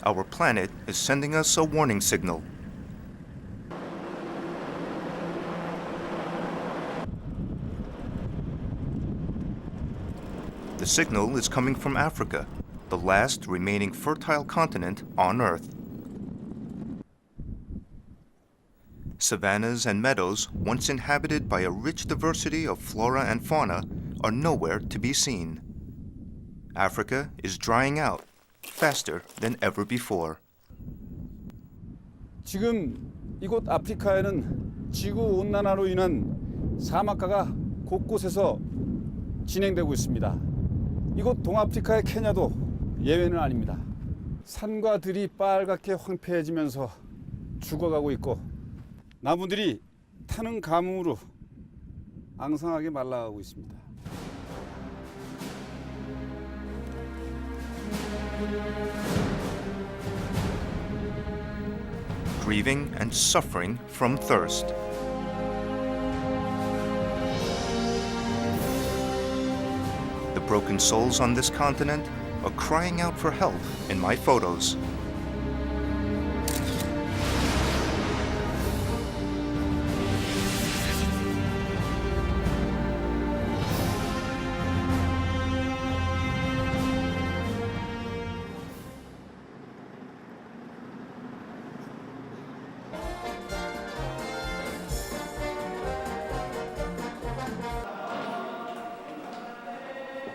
Our planet is sending us a warning signal. The signal is coming from Africa, the last remaining fertile continent on Earth. Savannas and meadows, once inhabited by a rich diversity of flora and fauna, are nowhere to be seen. Africa is drying out faster than ever before. 지금 이곳 아프리카에는 지구 온난화로 인한 사막화가 곳곳에서 진행되고 있습니다. 이곳 동아프리카의 케냐도 예외는 아닙니다. 산과 들이 빨갛게 황폐해지면서 죽어가고 있고 나무들이 타는 가뭄으로 앙상하게 말라가고 있습니다. Grieving and suffering from thirst. The broken souls on this continent are crying out for help in my photos.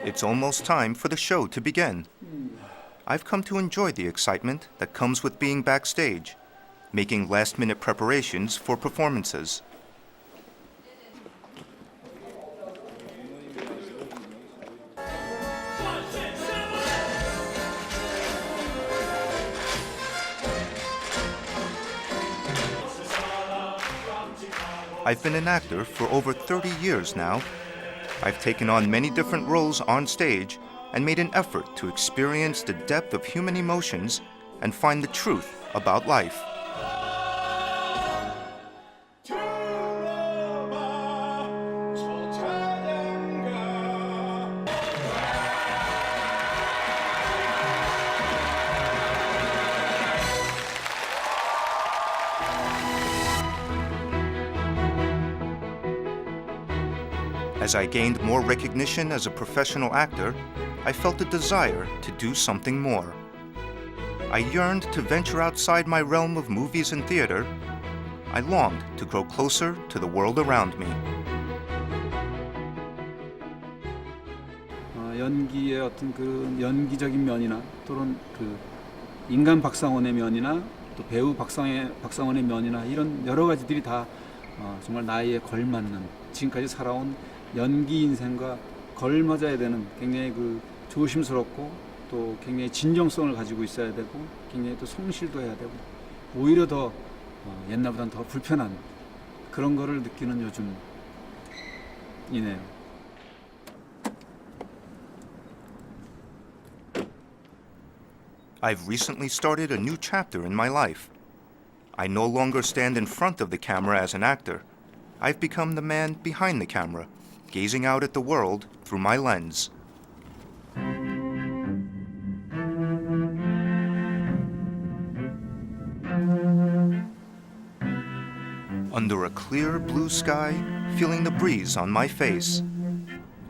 It's almost time for the show to begin. I've come to enjoy the excitement that comes with being backstage, making last-minute preparations for performances. I've been an actor for over 30 years now. I've taken on many different roles on stage and made an effort to experience the depth of human emotions and find the truth about life. As I gained more recognition as a professional actor, I felt a desire to do something more. I yearned to venture outside my realm of movies and theater. I longed to grow closer to the world around me. 연기의 어떤 그 연기적인 면이나 또는 그 인간 박상원의 면이나 또 배우 박상원의 면이나 이런 여러 가지들이 다 정말 나이에 걸맞는 지금까지 살아온 연기 인생과 걸맞아야 되는 굉장히 그 조심스럽고 또 굉장히 진정성을 가지고 있어야 되고 굉장히 또 성실도 해야 되고 오히려 더 옛날보다는 더 불편한 그런 거를 느끼는 요즘이네요. I've recently started a new chapter in my life. I no longer stand in front of the camera as an actor. I've become the man behind the camera, gazing out at the world through my lens. Under a clear blue sky, feeling the breeze on my face,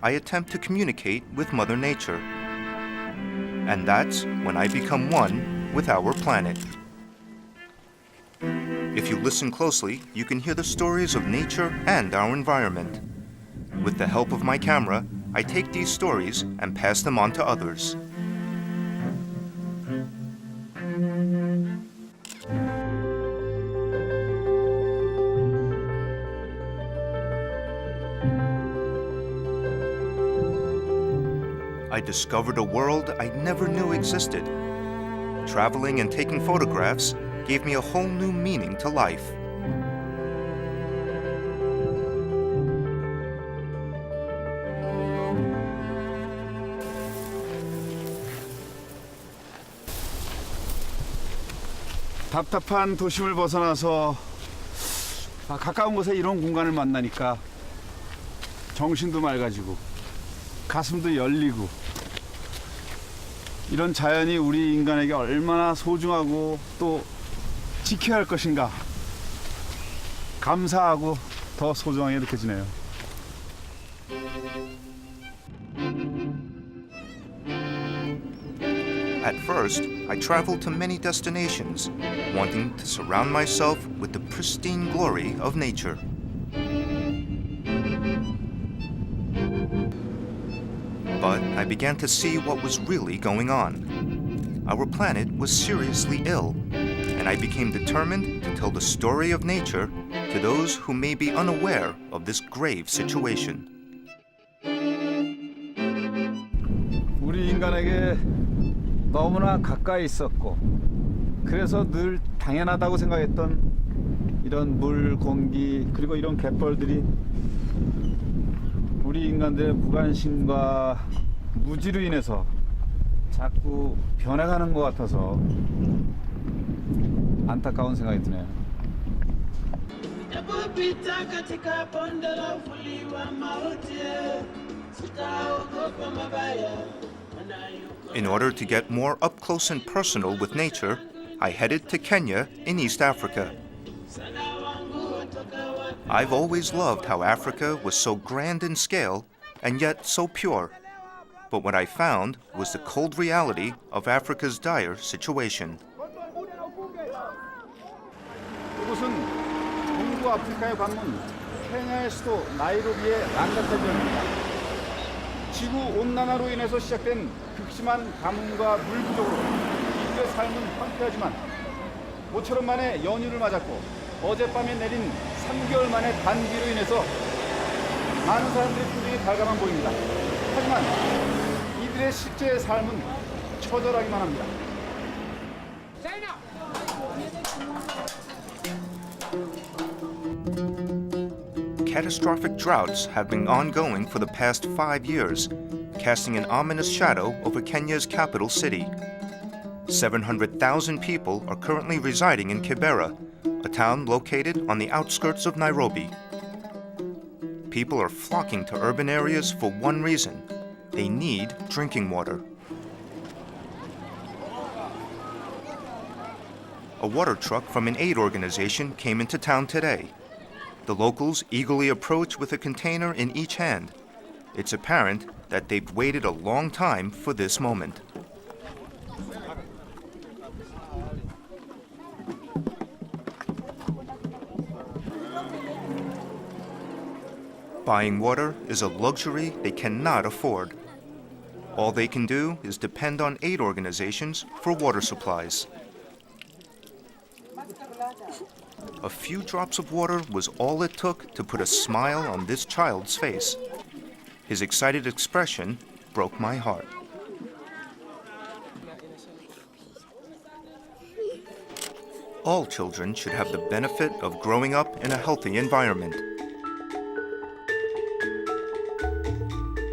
I attempt to communicate with Mother Nature. And that's when I become one with our planet. If you listen closely, you can hear the stories of nature and our environment. With the help of my camera, I take these stories and pass them on to others. I discovered a world I never knew existed. Traveling and taking photographs gave me a whole new meaning to life. 답답한 도심을 벗어나서 가까운 곳에 이런 공간을 만나니까 정신도 맑아지고 가슴도 열리고 이런 자연이 우리 인간에게 얼마나 소중하고 또 지켜야 할 것인가 감사하고 더 소중하게 느껴지네요. At first, I traveled to many destinations, wanting to surround myself with the pristine glory of nature. But I began to see what was really going on. Our planet was seriously ill, and I became determined to tell the story of nature to those who may be unaware of this grave situation. 우리 인간에게 너무나 가까이 있었고 그래서 늘 당연하다고 생각했던 이런 물, 공기 그리고 이런 갯벌들이 우리 인간들의 무관심과 무지로 인해서 자꾸 변해가는 것 같아서 안타까운 생각이 드네요. In order to get more up close and personal with nature, I headed to Kenya in East Africa. I've always loved how Africa was so grand in scale and yet so pure. But what I found was the cold reality of Africa's dire situation. 이곳은 동부 아프리카의 관문 케냐의 수도 나이로비의 랑가타지역입니다. 지구 온난화로 인해서 시작된 극심한 가뭄과 물 부족으로 이들의 삶은 황폐하지만 모처럼 만에 연휴를 맞았고 어젯밤에 내린 3개월 만의 단비로 인해서 많은 사람들의 표정이 달가만 보입니다. 하지만 이들의 실제 삶은 처절하기만 합니다. Catastrophic droughts have been ongoing for the past 5 years, casting an ominous shadow over Kenya's capital city. 700,000 people are currently residing in Kibera, a town located on the outskirts of Nairobi. People are flocking to urban areas for one reason: they need drinking water. A water truck from an aid organization came into town today. The locals eagerly approach with a container in each hand. It's apparent that they've waited a long time for this moment. Buying water is a luxury they cannot afford. All they can do is depend on aid organizations for water supplies. A few drops of water was all it took to put a smile on this child's face. His excited expression broke my heart. All children should have the benefit of growing up in a healthy environment.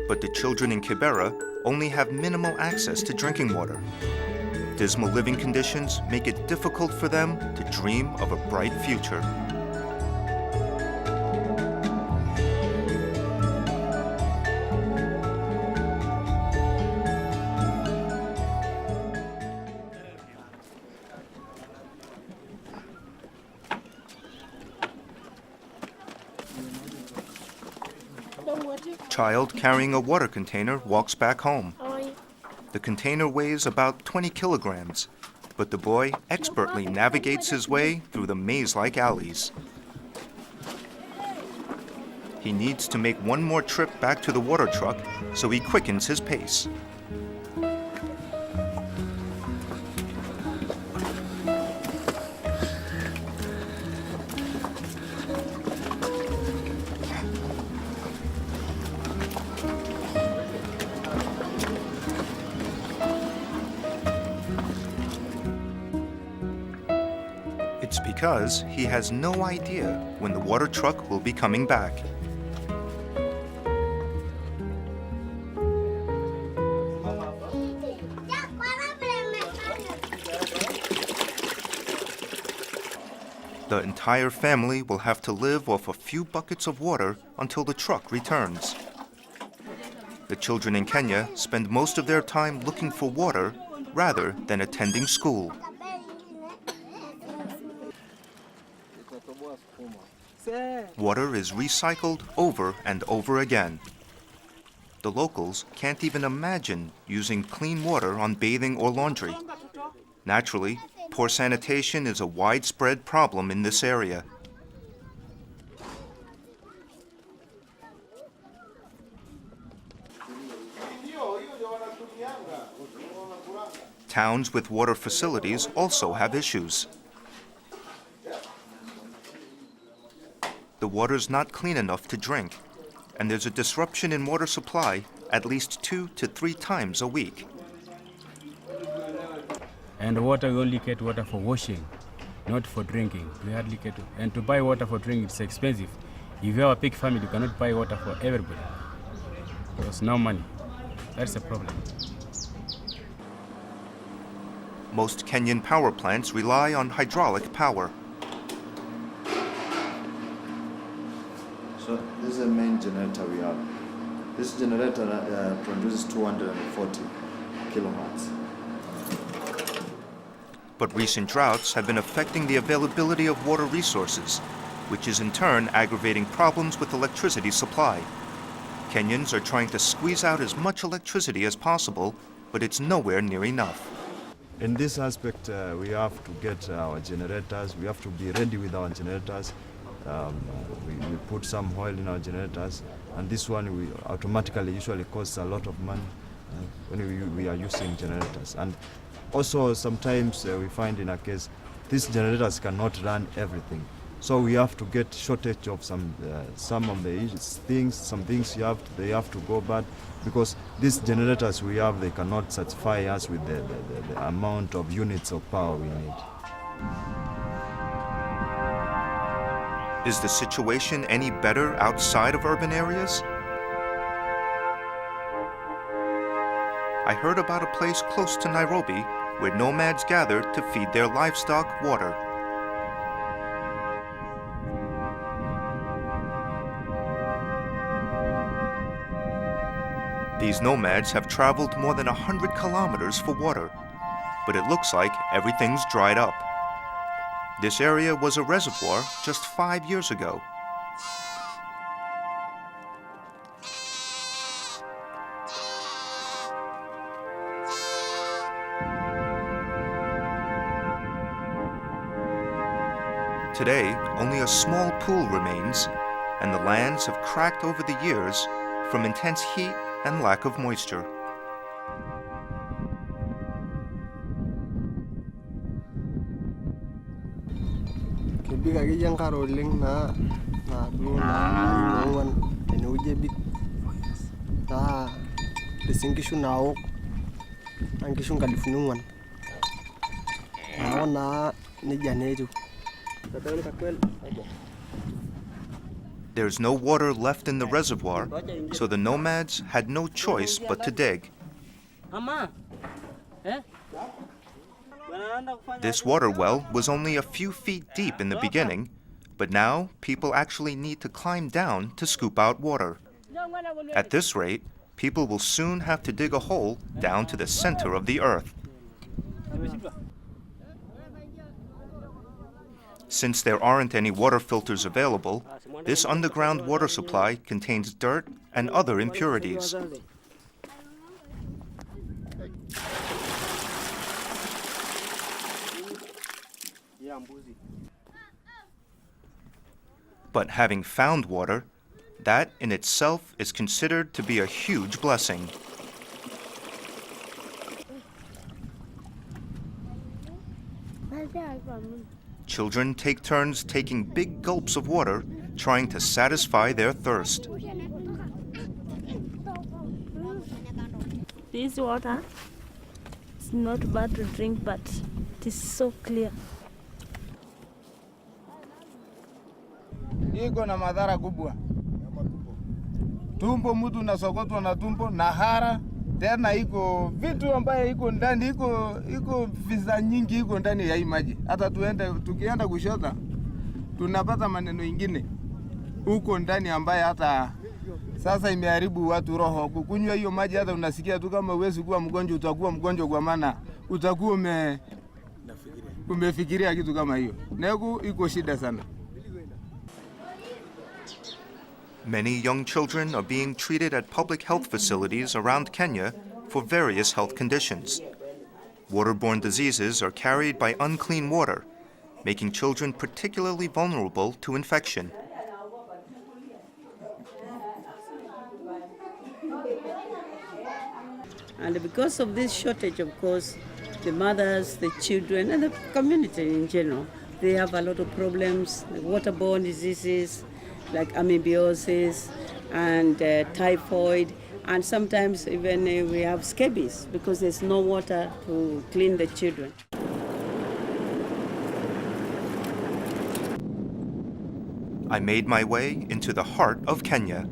But the children in Kibera only have minimal access to drinking water. Dismal living conditions make it difficult for them to dream of a bright future. Child carrying a water container walks back home. The container weighs about 20 kilograms, but the boy expertly navigates his way through the maze-like alleys. He needs to make one more trip back to the water truck, so he quickens his pace. It's because he has no idea when the water truck will be coming back. The entire family will have to live off a few buckets of water until the truck returns. The children in Kenya spend most of their time looking for water rather than attending school. Water is recycled over and over again. The locals can't even imagine using clean water on bathing or laundry. Naturally, poor sanitation is a widespread problem in this area. Towns with water facilities also have issues. The water's not clean enough to drink, and there's a disruption in water supply at least 2 to 3 times a week. And water, we only get water for washing, not for drinking. We hardly get it. And to buy water for drinking, it's expensive. If you have a big family, you cannot buy water for everybody. There's no money. That's the problem. Most Kenyan power plants rely on hydraulic power. So this is the main generator we have. This generator produces 240 kilowatts. But recent droughts have been affecting the availability of water resources, which is in turn aggravating problems with electricity supply. Kenyans are trying to squeeze out as much electricity as possible, but it's nowhere near enough. In this aspect, we have to get our generators. We have to be ready with our generators. We put some oil in our generators, and this one we automatically usually costs a lot of money when we are using generators. And also sometimes we find in a case these generators cannot run everything, so we have to get shortage of some of the things. Some things they have to go bad because these generators we have, they cannot satisfy us with the amount of units of power we need. Is the situation any better outside of urban areas? I heard about a place close to Nairobi where nomads gathered to feed their livestock water. These nomads have traveled more than 100 kilometers for water, but it looks like everything's dried up. This area was a reservoir just 5 years ago. Today, only a small pool remains, and the lands have cracked over the years from intense heat and lack of moisture. There's no water left in the reservoir, so the nomads had no choice but to dig. This water well was only a few feet deep in the beginning, but now people actually need to climb down to scoop out water. At this rate, people will soon have to dig a hole down to the center of the earth. Since there aren't any water filters available, this underground water supply contains dirt and other impurities. But having found water, that in itself is considered to be a huge blessing. Children take turns taking big gulps of water, trying to satisfy their thirst. This water is not bad to drink, but it is so clear. Iko na madhara kubwa. Tumbo, mtu unasokotwa na tumbo na hara, tena iko vitu ambaye iko ndani, iko visa nyingi iko ndani ya hii maji. Hata tukienda kushota tunapata maneno ingine huko ndani ambaye hata Sasa imeharibu watu roho. Kukunywa hiyo maji hata unasikia tu kama huwezi kuwa mgonjwa, utakuwa mgonjwa kwa maana utakuwa umefikiria kitu kama hiyo. Negu iko shida sana. Many young children are being treated at public health facilities around Kenya for various health conditions. Waterborne diseases are carried by unclean water, making children particularly vulnerable to infection. And because of this shortage, of course, the mothers, the children, and the community in general, they have a lot of problems, like waterborne diseases, like amoebiasis and typhoid, and sometimes even we have scabies because there's no water to clean the children. I made my way into the heart of Kenya.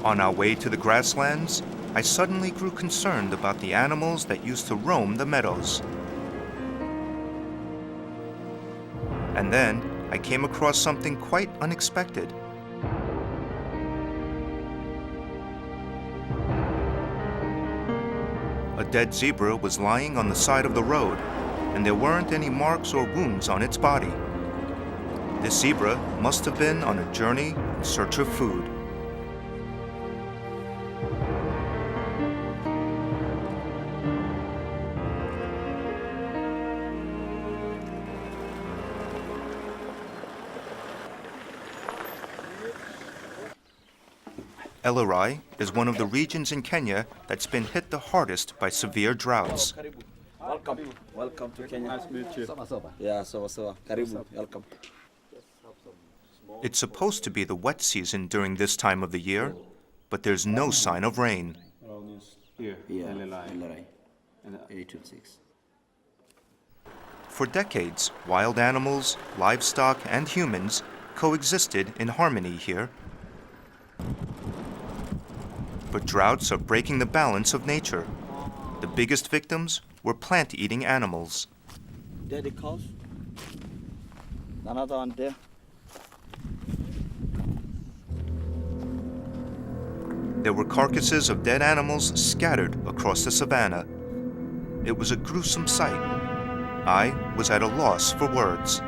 On our way to the grasslands, I suddenly grew concerned about the animals that used to roam the meadows. And then I came across something quite unexpected. A dead zebra was lying on the side of the road, and there weren't any marks or wounds on its body. This zebra must have been on a journey in search of food. Arirang is one of the regions in Kenya that's been hit the hardest by severe droughts. Welcome to Kenya. Nice to meet you. Yeah, so. Karibu. Welcome. It's supposed to be the wet season during this time of the year, but there's no sign of rain. Yeah, Arirang. 826. For decades, wild animals, livestock, and humans coexisted in harmony here. But droughts are breaking the balance of nature. The biggest victims were plant-eating animals. There the cows. Another one there. There were carcasses of dead animals scattered across the savannah. It was a gruesome sight. I was at a loss for words.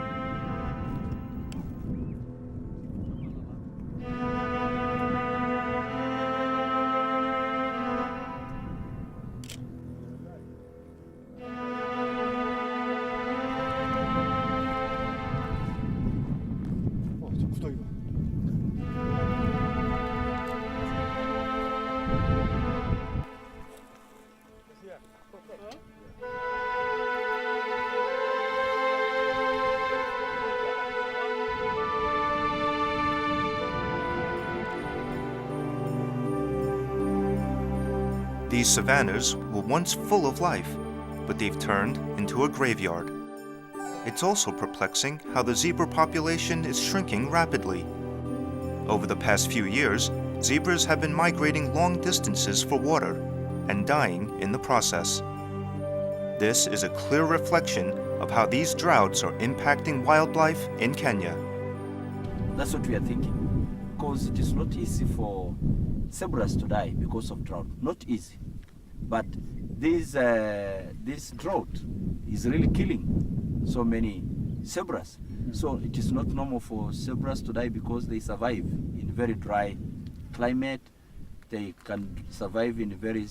These savannas were once full of life, but they've turned into a graveyard. It's also perplexing how the zebra population is shrinking rapidly. Over the past few years, zebras have been migrating long distances for water and dying in the process. This is a clear reflection of how these droughts are impacting wildlife in Kenya. That's what we are thinking. Because it is not easy for zebras to die because of drought. Not easy. But this drought is really killing so many zebras. So it is not normal for zebras to die because they survive in very dry climate. They can survive in very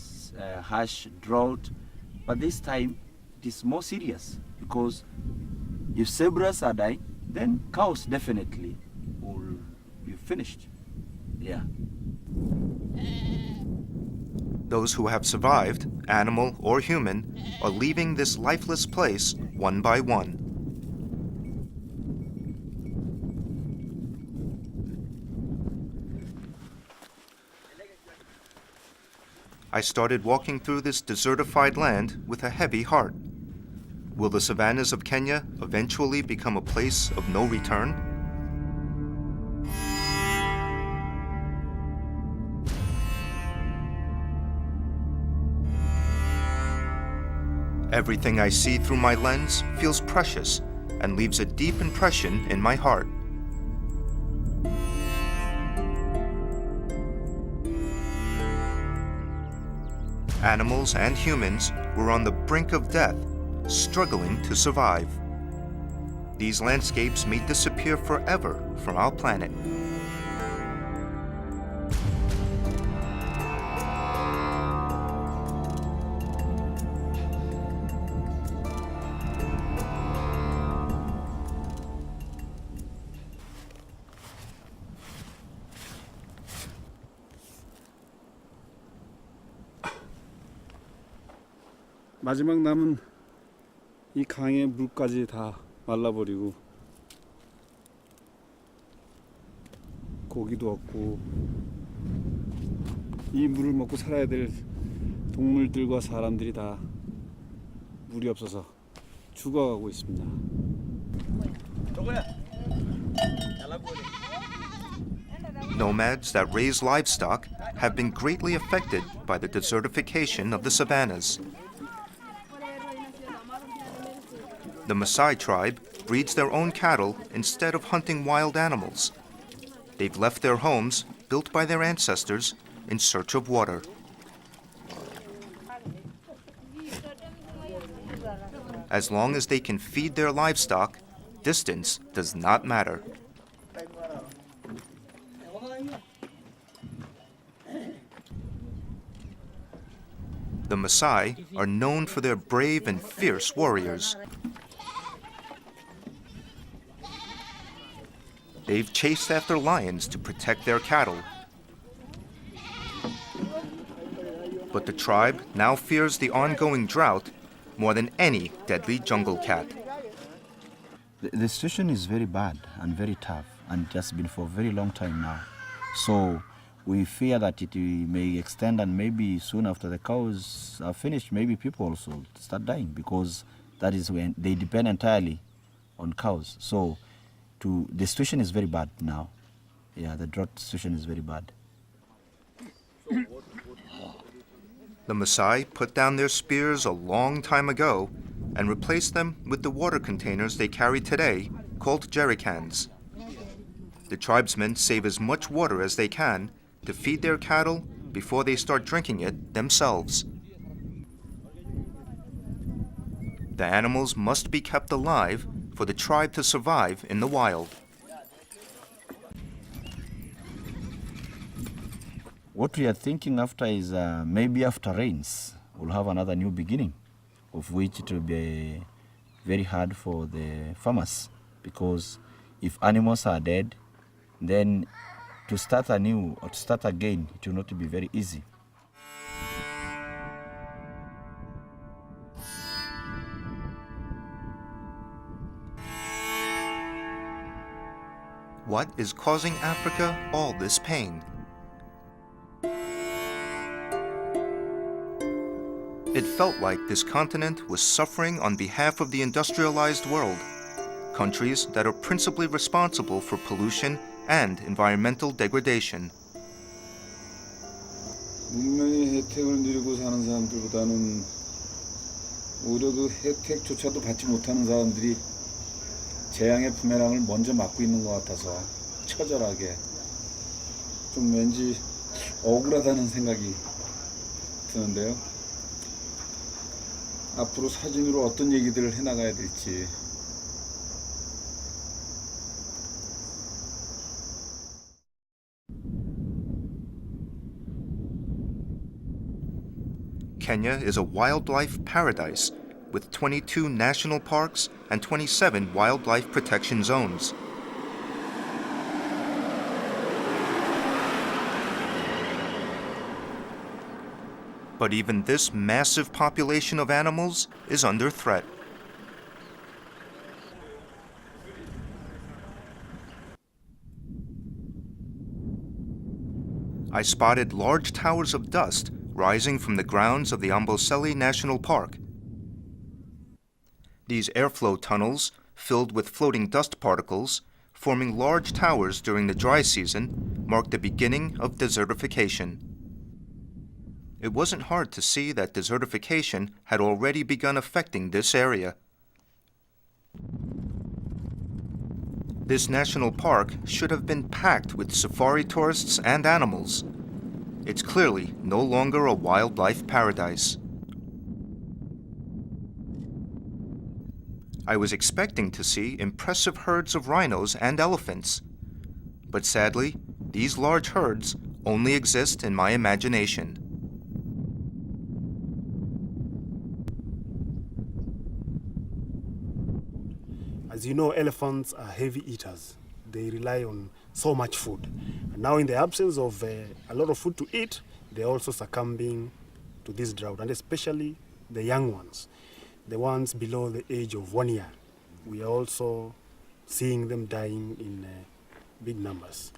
harsh drought. But this time it is more serious because if zebras are dying, then cows definitely will be finished. Yeah. Those who have survived, animal or human, are leaving this lifeless place one by one. I started walking through this desertified land with a heavy heart. Will the savannas of Kenya eventually become a place of no return? Everything I see through my lens feels precious and leaves a deep impression in my heart. Animals and humans were on the brink of death, struggling to survive. These landscapes may disappear forever from our planet. 마지막 남은 이 강의 물까지 다 말라버리고 고기도 없고 이 물을 먹고 살아야 될 동물들과 사람들이 다 물이 없어서 죽어가고 있습니다. Nomads that raise livestock have been greatly affected by the desertification of the savannas. The Maasai tribe breeds their own cattle instead of hunting wild animals. They've left their homes, built by their ancestors, in search of water. As long as they can feed their livestock, distance does not matter. The Maasai are known for their brave and fierce warriors. They've chased after lions to protect their cattle. But the tribe now fears the ongoing drought more than any deadly jungle cat. The situation is very bad and very tough, and it has been for a very long time now. So we fear that it may extend, and maybe soon after the cows are finished, maybe people also start dying, because that is when they depend entirely on cows. So the situation is very bad now. Yeah, the drought situation is very bad. The Maasai put down their spears a long time ago and replaced them with the water containers they carry today, called jerrycans. The tribesmen save as much water as they can to feed their cattle before they start drinking it themselves. The animals must be kept alive for the tribe to survive in the wild. What we are thinking after is maybe after rains, we'll have another new beginning, of which it will be very hard for the farmers, because if animals are dead, then to start anew or to start again, it will not be very easy. What is causing Africa all this pain? It felt like this continent was suffering on behalf of the industrialized world, countries that are principally responsible for pollution and environmental degradation. 문명의 혜택을 누리고 사는 사람들보다는 오히려 그 혜택조차도 받지 못하는 사람들이 재앙의 부메랑을 먼저 맞고 있는 것 같아서 처절하게 좀 왠지 억울하다는 생각이 드는데요. 앞으로 사진으로 어떤 얘기들을 해나가야 될지. Kenya is a wildlife paradise with 22 national parks and 27 wildlife protection zones. But even this massive population of animals is under threat. I spotted large towers of dust rising from the grounds of the Amboseli National Park. These airflow tunnels, filled with floating dust particles, forming large towers during the dry season, mark the beginning of desertification. it wasn't hard to see that desertification had already begun affecting this area. This national park should have been packed with safari tourists and animals. It's clearly no longer a wildlife paradise. I was expecting to see impressive herds of rhinos and elephants, but sadly, these large herds only exist in my imagination. As you know, elephants are heavy eaters. They rely on so much food. And now in the absence of a lot of food to eat, they're also succumbing to this drought, and especially the young ones, the ones below the age of 1 year. We are also seeing them dying in big numbers.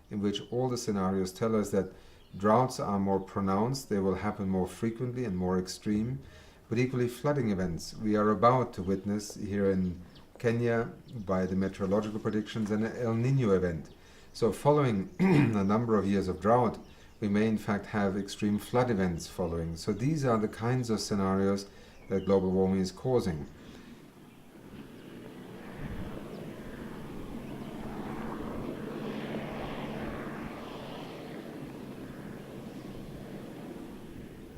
In which all the scenarios tell us that droughts are more pronounced, they will happen more frequently and more extreme, but equally flooding events. We are about to witness here in Kenya, by the meteorological predictions, an El Nino event. So following a number of years of drought, we may in fact have extreme flood events following. So these are the kinds of scenarios that global warming is causing.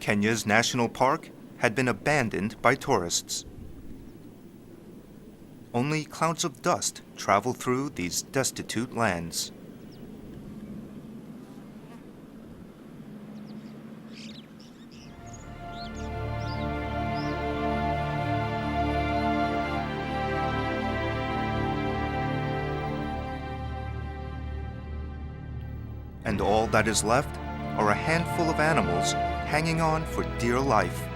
Kenya's national park had been abandoned by tourists. Only clouds of dust travel through these destitute lands. And all that is left are a handful of animals hanging on for dear life.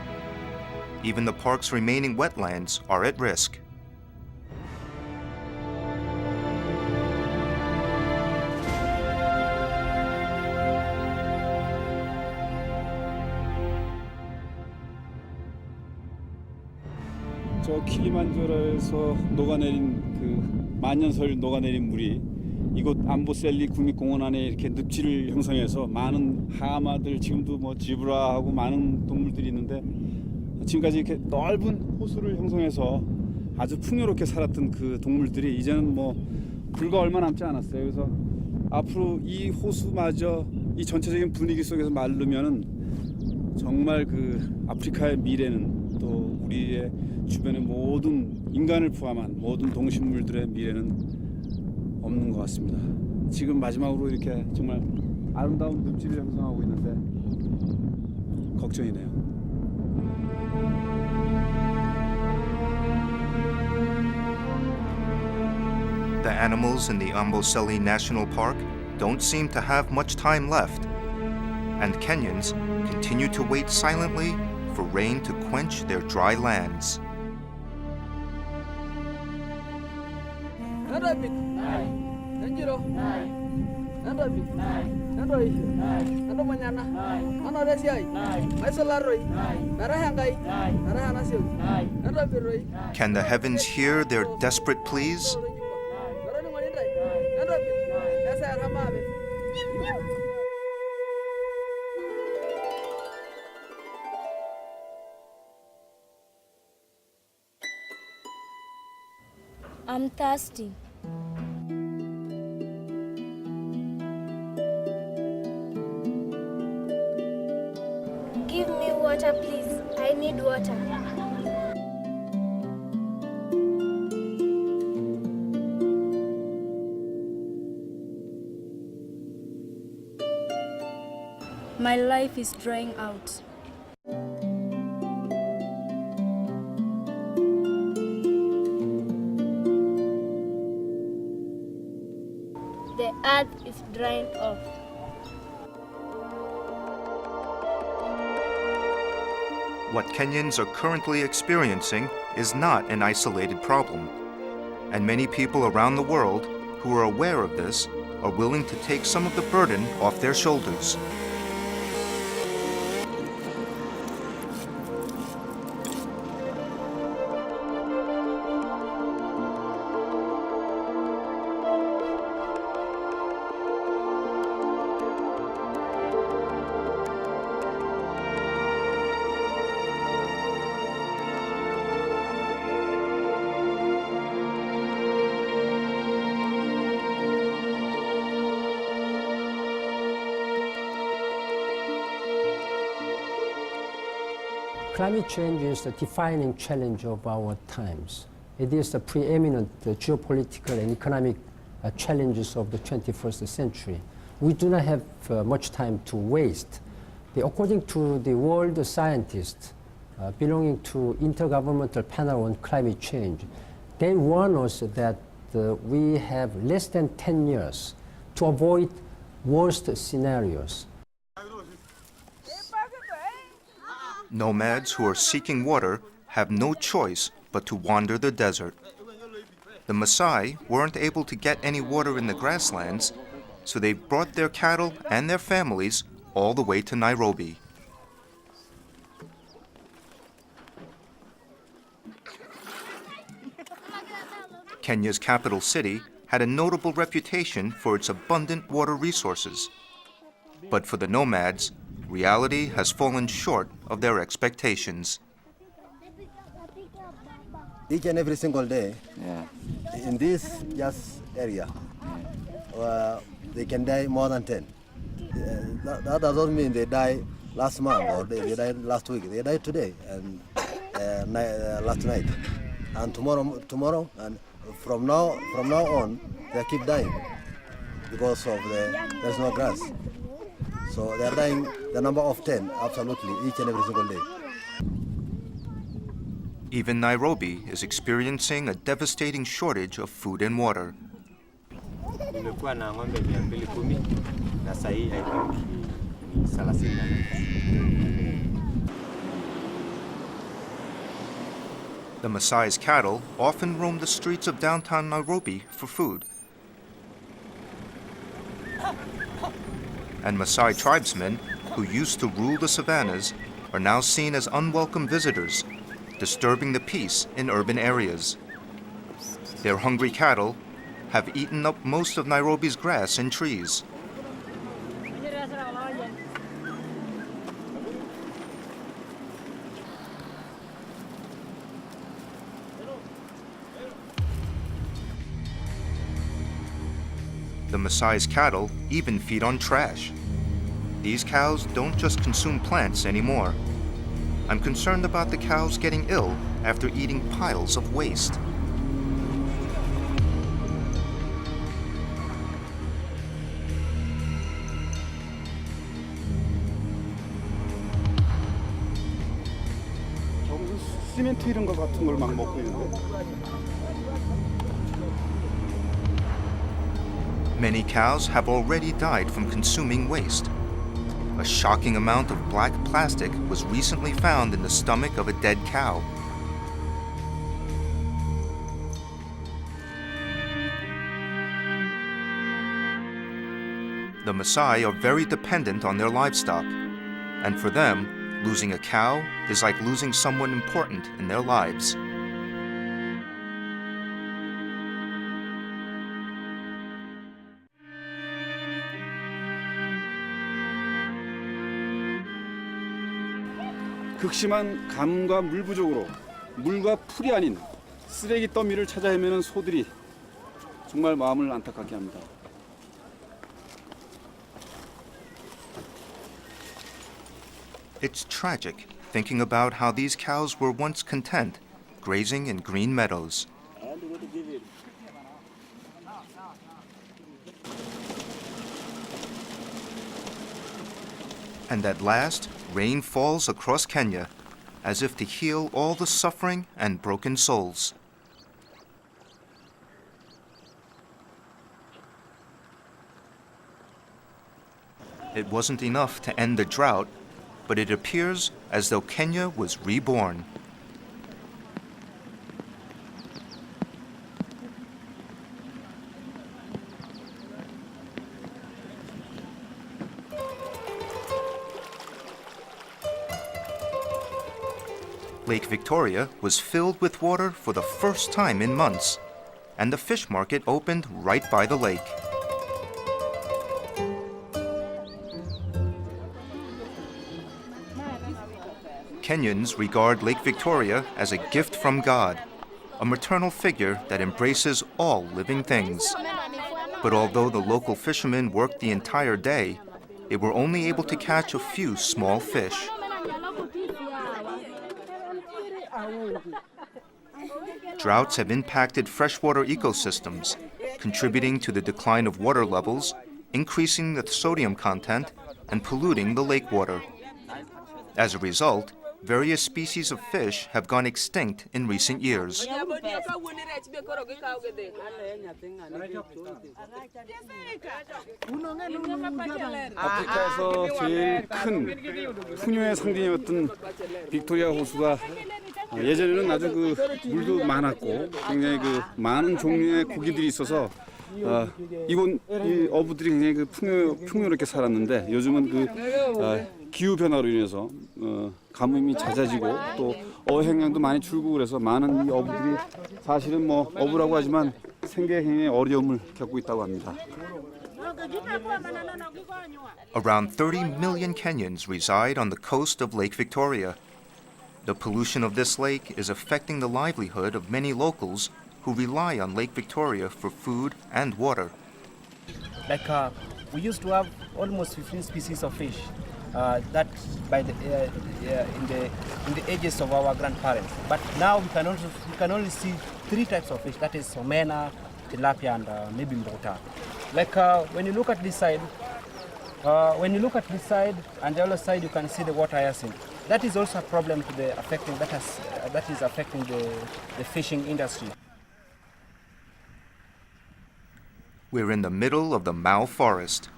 Even the park's remaining wetlands are at risk. 저 킬리만자로에서 녹아내린 그 만년설 녹아내린 물이 이곳 암보셀리 국립공원 안에 이렇게 늪지를 형성해서 많은 하마들, 지금도 뭐 지브라하고 많은 동물들이 있는데, 지금까지 이렇게 넓은 호수를 형성해서 아주 풍요롭게 살았던 그 동물들이 이제는 뭐 불과 얼마 남지 않았어요. 그래서 앞으로 이 호수마저 이 전체적인 분위기 속에서 마르면은 정말 그 아프리카의 미래는, 또 우리의 주변의 모든 인간을 포함한 모든 동식물들의 미래는 없는 것 같습니다. 지금 마지막으로 이렇게 정말 아름다운 늪지를 형성하고 있는데 걱정이네요. The animals in the Amboseli National Park don't seem to have much time left, and Kenyans continue to wait silently for rain to quench their dry lands. Can the heavens hear their desperate pleas? I'm thirsty. Give me water, please. I need water. My life is drying out. The earth is drying off. What Kenyans are currently experiencing is not an isolated problem, and many people around the world who are aware of this are willing to take some of the burden off their shoulders. Climate change is the defining challenge of our times. It is the preeminent geopolitical and economic challenges of the 21st century. We do not have much time to waste. According to the world scientists belonging to Intergovernmental Panel on Climate Change, they warn us that we have less than 10 years to avoid worst scenarios. Nomads who are seeking water have no choice but to wander the desert. The Maasai weren't able to get any water in the grasslands, so they brought their cattle and their families all the way to Nairobi. Kenya's capital city had a notable reputation for its abundant water resources. But for the nomads, reality has fallen short of their expectations. Each and every single day, in this just area, they can die more than 10. That doesn't mean they die last month or they died last week. They died today and last night, and tomorrow, and from now on, they keep dying because of there's no grass. So they are dying the number of 10, absolutely, each and every single day. Even Nairobi is experiencing a devastating shortage of food and water. Nimekuwa na ng'ombe 210 na sasa hii I think ni 30. The Maasai's cattle often roam the streets of downtown Nairobi for food. And Maasai tribesmen who used to rule the savannas are now seen as unwelcome visitors, disturbing the peace in urban areas. Their hungry cattle have eaten up most of Nairobi's grass and trees. The Maasai's cattle even feed on trash. These cows don't just consume plants anymore. I'm concerned about the cows getting ill after eating piles of waste. 시멘트 이런 거 같은 걸 막 먹고 있는데. Many cows have already died from consuming waste. A shocking amount of black plastic was recently found in the stomach of a dead cow. The Maasai are very dependent on their livestock, and for them, losing a cow is like losing someone important in their lives. 극심한 감과 물 부족으로 물과 풀이 아닌 쓰레기 더미를 찾아 헤매는 소들이 정말 마음을 안타깝게 합니다. It's tragic thinking about how these cows were once content, grazing in green meadows. And at last, rain falls across Kenya, as if to heal all the suffering and broken souls. It wasn't enough to end the drought, but it appears as though Kenya was reborn. Lake Victoria was filled with water for the first time in months, and the fish market opened right by the lake. Kenyans regard Lake Victoria as a gift from God, a maternal figure that embraces all living things. But although the local fishermen worked the entire day, they were only able to catch a few small fish. droughts have impacted freshwater ecosystems, contributing to the decline of water levels, increasing the sodium content, and polluting the lake water. As a result, various species of fish have gone extinct in recent years. 아프리카에서 제일 큰 풍요의 상징이었던 빅토리아 호수가 예전에는 아주 그 물도 많았고 굉장히 그 많은 종류의 고기들이 있어서 이 어부들이 굉장히 그 풍요롭게 살았는데 요즘은 그 기후 변화로 인해서 가뭄이 잦아지고 또 어획량도 많이 줄고 그래서 많은 이 어부들이 사실은 뭐 어부라고 하지만 생계행위의 어려움을 겪고 있다고 합니다. Around 30 million Kenyans reside on the coast of Lake Victoria. The pollution of this lake is affecting the livelihood of many locals who rely on Lake Victoria for food and water. Like we used to have almost 15 species of fish that by the in the ages of our grandparents. But now we can only see 3 types of fish. That is omena, tilapia, and maybe mbota. Like when you look at this side, and the other side, you can see the water hyacinth. That is also a problem to the affecting that is affecting the fishing industry. We're in the middle of the Mau Forest.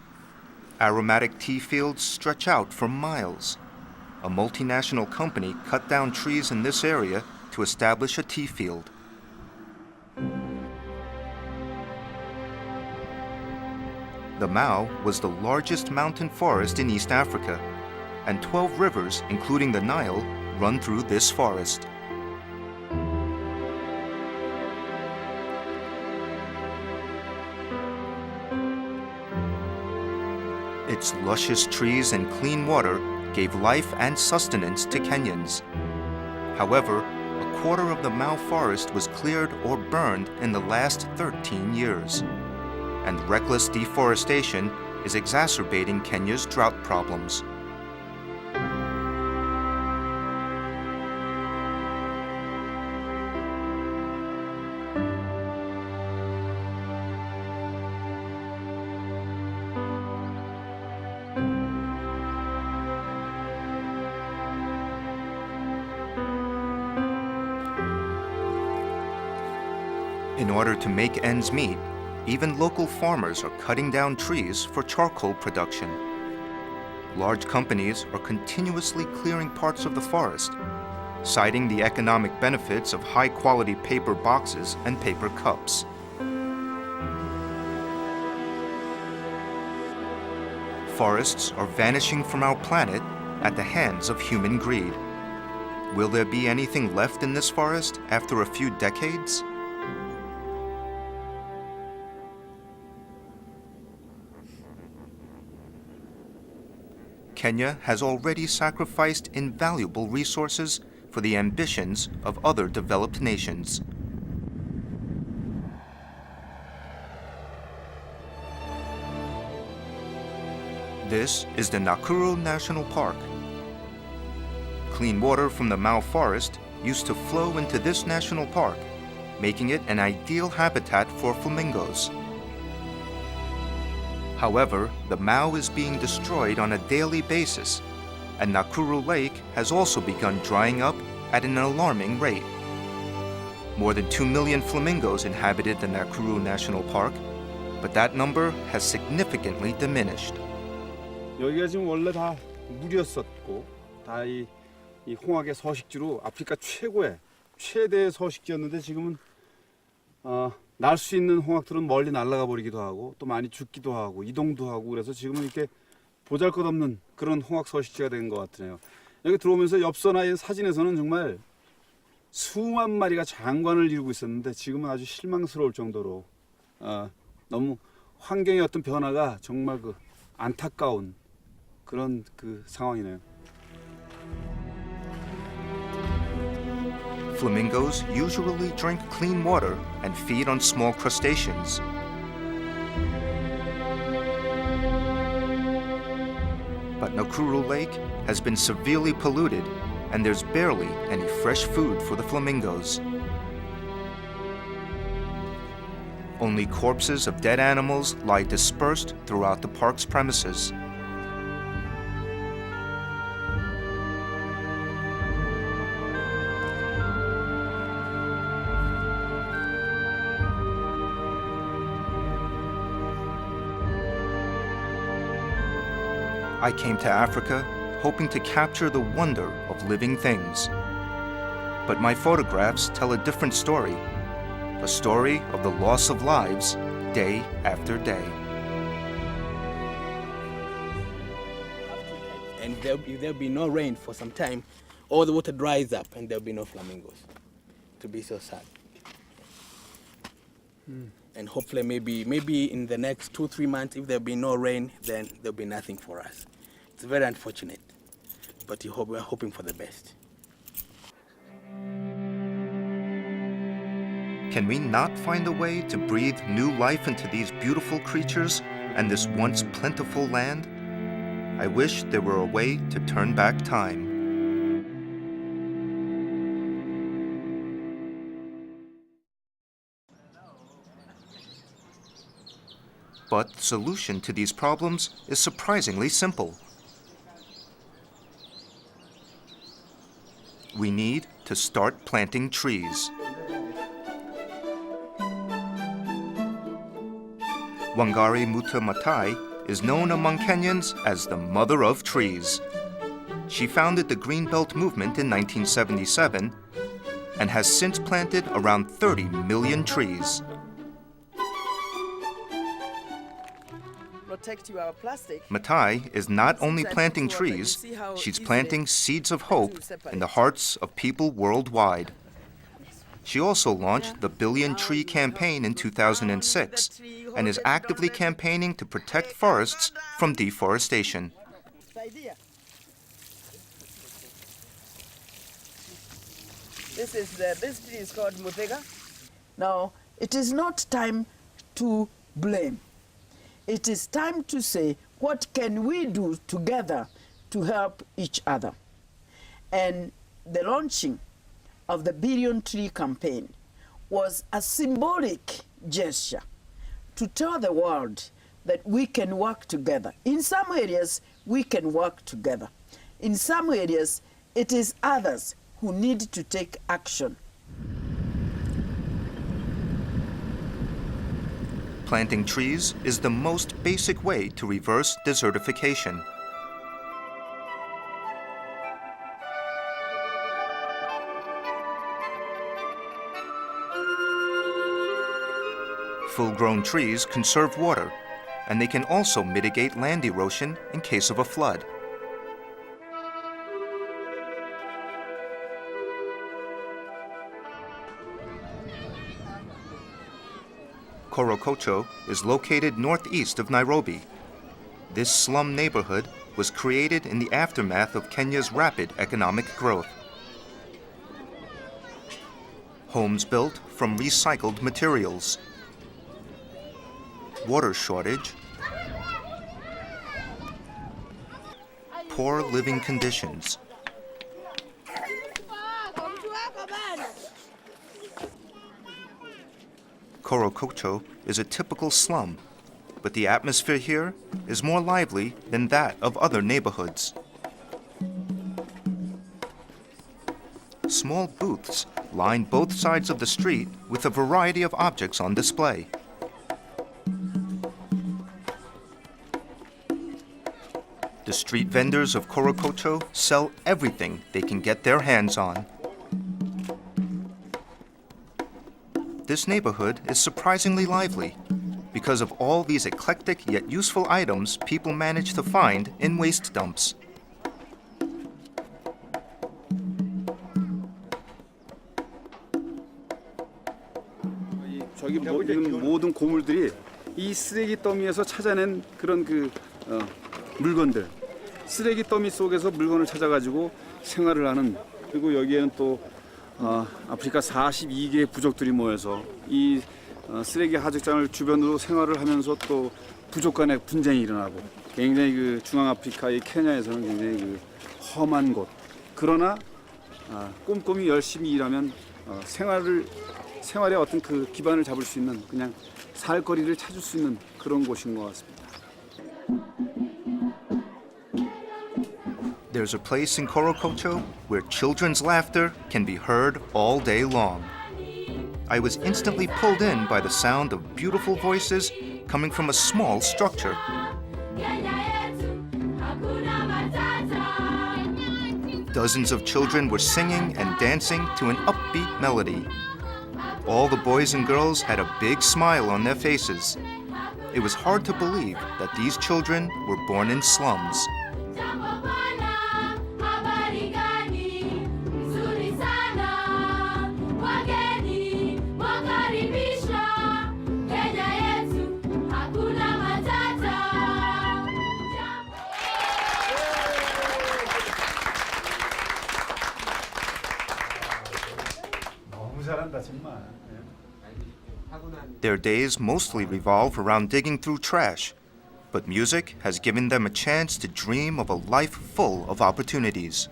Aromatic tea fields stretch out for miles. A multinational company cut down trees in this area to establish a tea field. The Mau was the largest mountain forest in East Africa, and 12 rivers, including the Nile, run through this forest. Its luscious trees and clean water gave life and sustenance to Kenyans. However, a quarter of the Mau forest was cleared or burned in the last 13 years. And reckless deforestation is exacerbating Kenya's drought problems. In order to make ends meet, even local farmers are cutting down trees for charcoal production. Large companies are continuously clearing parts of the forest, citing the economic benefits of high-quality paper boxes and paper cups. Forests are vanishing from our planet at the hands of human greed. Will there be anything left in this forest after a few decades? Kenya has already sacrificed invaluable resources for the ambitions of other developed nations. This is the Nakuru National Park. Clean water from the Mau Forest used to flow into this national park, making it an ideal habitat for flamingos. However, the Mau is being destroyed on a daily basis, and Nakuru Lake has also begun drying up at an alarming rate. More than 2 million flamingos inhabited the Nakuru National Park, but that number has significantly diminished. 여기가 지금 원래 다 물이었었고 다 이 홍학의 서식지로 아프리카 최대의 서식지였는데 지금은 날 수 있는 홍학들은 멀리 날아가 버리기도 하고 또 많이 죽기도 하고 이동도 하고 그래서 지금은 이렇게 보잘것없는 그런 홍학 서식지가 된 것 같으네요. 여기 들어오면서 엽서나 이 사진에서는 정말 수만 마리가 장관을 이루고 있었는데 지금은 아주 실망스러울 정도로 너무 환경의 어떤 변화가 정말 그 안타까운 그런 그 상황이네요. Flamingos usually drink clean water and feed on small crustaceans. But Nakuru Lake has been severely polluted, and there's barely any fresh food for the flamingos. Only corpses of dead animals lie dispersed throughout the park's premises. I came to Africa hoping to capture the wonder of living things. But my photographs tell a different story, a story of the loss of lives day after day. And there'll be no rain for some time, all the water dries up and there'll be no flamingos. To be so sad. And hopefully maybe in the next 2-3 months, if there'll be no rain, then there'll be nothing for us. It's very unfortunate, but we're hoping for the best. Can we not find a way to breathe new life into these beautiful creatures and this once plentiful land? I wish there were a way to turn back time. But the solution to these problems is surprisingly simple. We need to start planting trees. Wangari Muta Maathai is known among Kenyans as the mother of trees. She founded the Greenbelt movement in 1977 and has since planted around 30 million trees. Maathai is not only planting trees, she's planting seeds of hope in the hearts of people worldwide. She also launched the Billion Tree campaign in 2006 and is actively campaigning to protect forests from deforestation. This tree is called Mutega. Now, it is not time to blame. It is time to say, what can we do together to help each other? And the launching of the Billion Tree campaign was a symbolic gesture to tell the world that we can work together. In some areas, we can work together. In some areas, it is others who need to take action. Planting trees is the most basic way to reverse desertification. Full-grown trees conserve water, and they can also mitigate land erosion in case of a flood. Korokocho is located northeast of Nairobi. This slum neighborhood was created in the aftermath of Kenya's rapid economic growth. Homes built from recycled materials. Water shortage. Poor living conditions. Korokocho is a typical slum, but the atmosphere here is more lively than that of other neighborhoods. Small booths line both sides of the street with a variety of objects on display. The street vendors of Korokocho sell everything they can get their hands on. This neighborhood is surprisingly lively because of all these eclectic yet useful items people manage to find in waste dumps. 저기 있는 모든 고물들이 이 쓰레기 더미에서 찾아낸 그런 물건들, 쓰레기 더미 속에서 물건을 찾아가지고 생활을 하는, 그리고 여기에는 또 아프리카 42개의 부족들이 모여서 이 쓰레기 하적장을 주변으로 생활을 하면서 또 부족 간의 분쟁이 일어나고, 굉장히 중앙아프리카의 케냐에서는 굉장히 험한 곳. 그러나 꼼꼼히 열심히 일하면 생활의 어떤 그 기반을 잡을 수 있는 그냥 살 거리를 찾을 수 있는 그런 곳인 것 같습니다. There's a place in Corococho where children's laughter can be heard all day long. I was instantly pulled in by the sound of beautiful voices coming from a small structure. Dozens of children were singing and dancing to an upbeat melody. All the boys and girls had a big smile on their faces. It was hard to believe that these children were born in slums. 잘한다 정말. Their days mostly revolve around digging through trash, but music has given them a chance to dream of a life full of opportunities.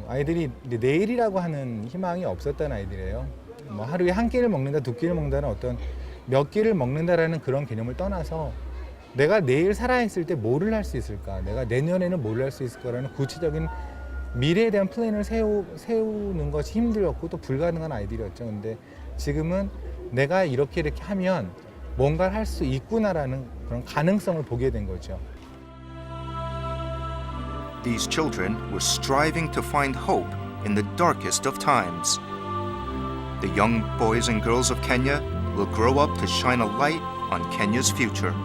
아이들이 내일이라고 하는 희망이 없었던 아이들이에요. 뭐 하루에 한 끼를 먹는다, 두 끼를 먹는다는 어떤 몇 끼를 먹는다라는 그런 개념을 떠나서 내가 내일 살아있을 때 뭐를 할 수 있을까, 내가 내년에는 뭘 할 수 있을 거라는 구체적인 미래에 대한 플랜을 세우는 것이 힘들었고 또 불가능한 아이들이었죠. 근데 지금은 내가 이렇게 하면 뭔가를 할 수 있구나라는 그런 가능성을 보게 된 거죠. These children were striving to find hope in the darkest of times. The young boys and girls of Kenya will grow up to shine a light on Kenya's future.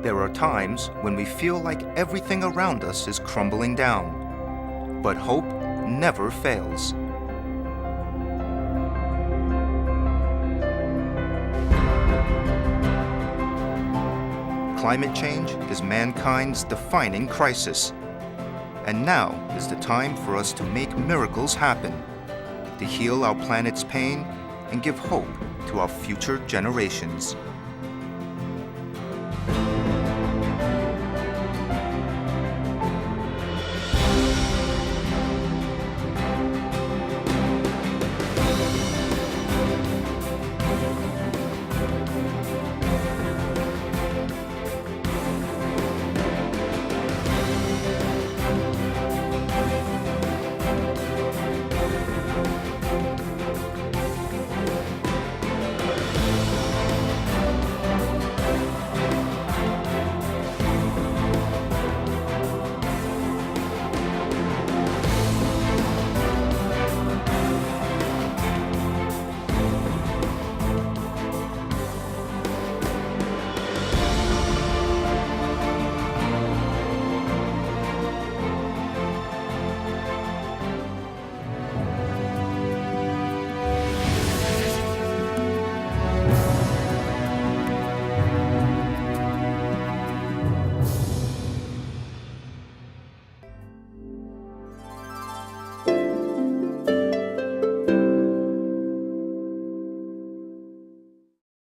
There are times when we feel like everything around us is crumbling down, but hope never fails. Climate change is mankind's defining crisis, and now is the time for us to make miracles happen, to heal our planet's pain and give hope to our future generations.